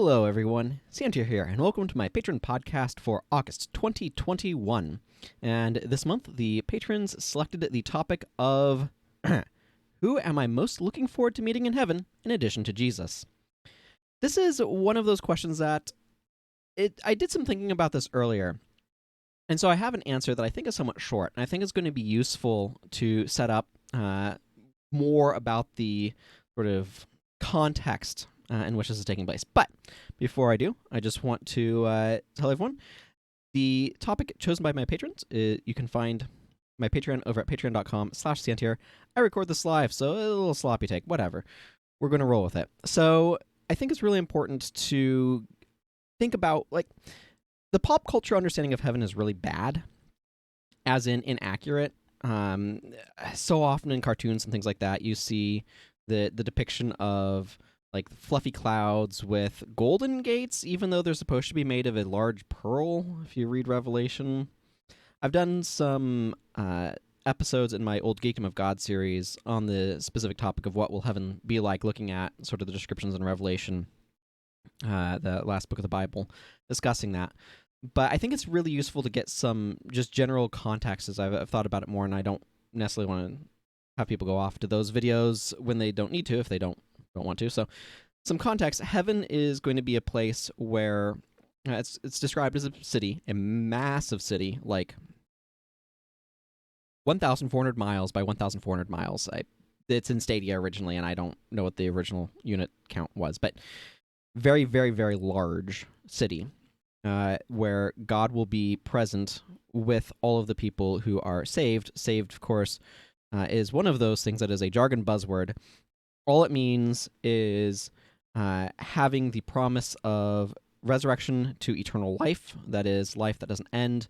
Hello, everyone. Sientir here, and welcome to my Patron podcast for August 2021. And this month, the patrons selected the topic of who am I most looking forward to meeting in heaven in addition to Jesus? This is one of those questions that I did some thinking about this earlier. And so I have an answer that I think is somewhat short, and I think is going to be useful to set up more about the sort of context in which this is taking place. But before I do, I just want to tell everyone the topic chosen by my patrons. You can find my Patreon over at patreon.com/Sientir. I record this live, so a little sloppy take, whatever. We're going to roll with it. So I think it's really important to think about, like, the pop culture understanding of heaven is really bad, as in inaccurate. So often in cartoons and things like that, you see the depiction of like fluffy clouds with golden gates, even though they're supposed to be made of a large pearl, if you read Revelation. I've done some episodes in my old Geekdom of God series on the specific topic of what will heaven be like, looking at sort of the descriptions in Revelation, the last book of the Bible, discussing that. But I think it's really useful to get some just general context as I've thought about it more, and I don't necessarily want to have people go off to those videos when they don't need to, if they don't want to. So some context: heaven is going to be a place where it's described as a city, a massive city, like 1,400 miles by 1,400 miles. It's in stadia originally, and I don't know what the original unit count was, but very, very, very large city where God will be present with all of the people who are saved. Saved, of course, is one of those things that is a jargon buzzword. All it means is having the promise of resurrection to eternal life, that is, life that doesn't end,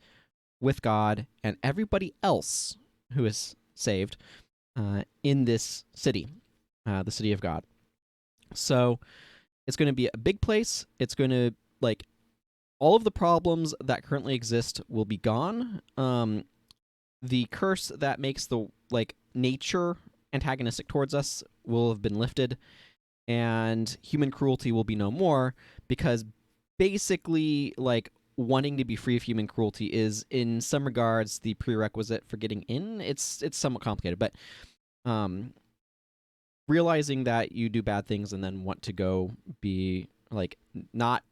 with God and everybody else who is saved in this city, the city of God. So it's going to be a big place. It's going to, like, all of the problems that currently exist will be gone. The curse that makes the, like, nature antagonistic towards us will have been lifted, and human cruelty will be no more, because basically, like, wanting to be free of human cruelty is, in some regards, the prerequisite for getting in. It's somewhat complicated, but realizing that you do bad things and then want to go be, like, not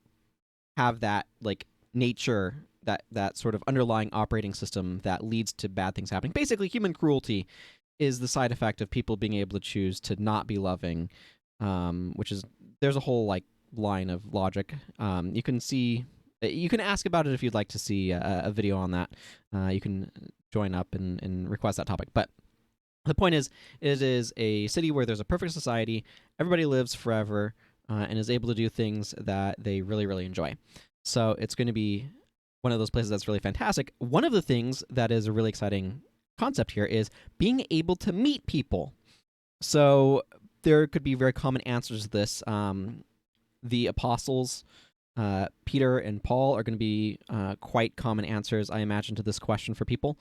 have that, like, nature, that sort of underlying operating system that leads to bad things happening. Basically, human cruelty is the side effect of people being able to choose to not be loving, which is, there's a whole, like, line of logic. You can ask about it if you'd like to see a video on that. You can join up and request that topic. But the point is, it is a city where there's a perfect society, everybody lives forever, and is able to do things that they really, really enjoy. So it's going to be one of those places that's really fantastic. One of the things that is a really exciting concept here is being able to meet people. So there could be very common answers to this. The apostles, Peter and Paul, are going to be quite common answers, I imagine, to this question for people.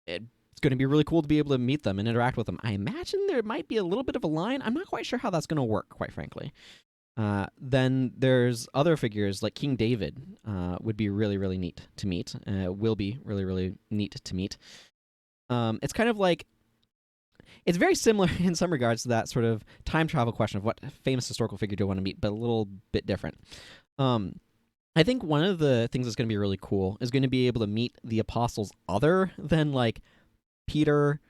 It's going to be really cool to be able to meet them and interact with them. I imagine there might be a little bit of a line. I'm not quite sure how that's going to work, quite frankly. Then there's other figures like King David would be really, really neat to meet. Will be really, really neat to meet. It's kind of like, it's very similar in some regards to that sort of time travel question of what famous historical figure do I want to meet, but a little bit different. I think one of the things that's going to be really cool is going to be able to meet the apostles other than, like, Peter,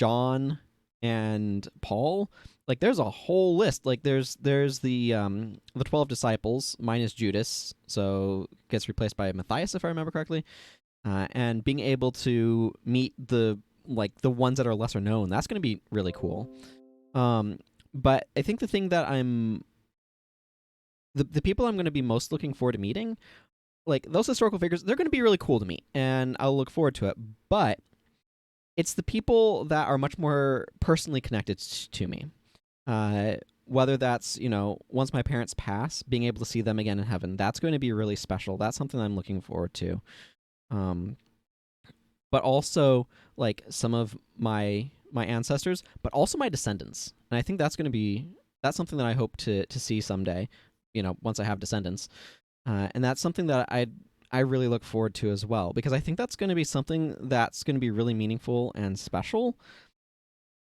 John, and Paul. Like, there's a whole list. Like, there's the 12 disciples minus Judas, so gets replaced by Matthias, if I remember correctly. And being able to meet the ones that are lesser known, that's going to be really cool. But I think the thing that the people I'm going to be most looking forward to meeting, like, those historical figures, they're going to be really cool to meet, and I'll look forward to it. But it's the people that are much more personally connected to me. Whether that's, once my parents pass, being able to see them again in heaven, that's going to be really special. That's something I'm looking forward to. But also, like, some of my ancestors, but also my descendants. And I think that's something that I hope to see someday. once I have descendants. And that's something that I really look forward to as well, because I think that's going to be something that's going to be really meaningful and special,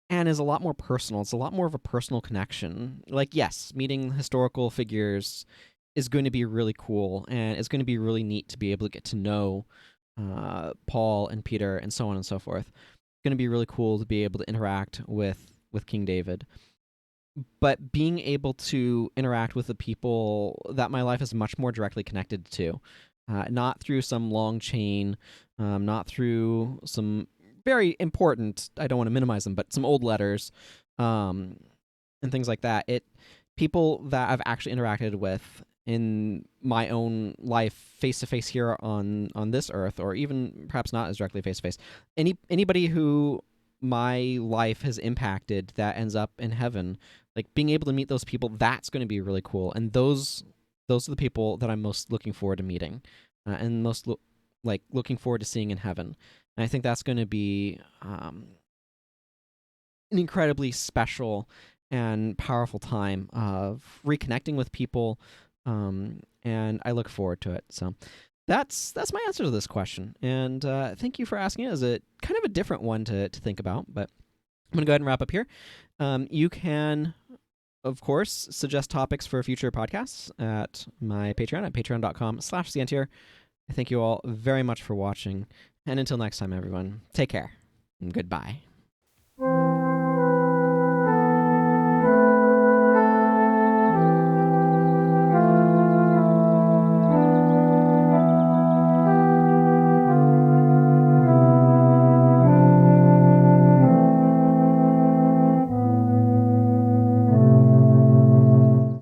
and is a lot more personal. It's a lot more of a personal connection. Like, yes, meeting historical figures is going to be really cool, and it's going to be really neat to be able to get to know Paul and Peter and so on and so forth. It's going to be really cool to be able to interact with King David. But being able to interact with the people that my life is much more directly connected to, not through some long chain, not through some very important, I don't want to minimize them, but some old letters, and things like that. People that I've actually interacted with in my own life, face to face here on this earth, or even perhaps not as directly face to face. Anybody who my life has impacted that ends up in heaven, like being able to meet those people, that's going to be really cool. And those are the people that I'm most looking forward to meeting, and most looking forward to seeing in heaven. And I think that's going to be an incredibly special and powerful time of reconnecting with people, and I look forward to it. So that's my answer to this question, and thank you for asking it. As a kind of a different one to think about, but I'm gonna go ahead and wrap up here. You can, of course, suggest topics for future podcasts at my Patreon at patreon.com/Sientir. I thank you all very much for watching, and until next time, everyone, take care and goodbye.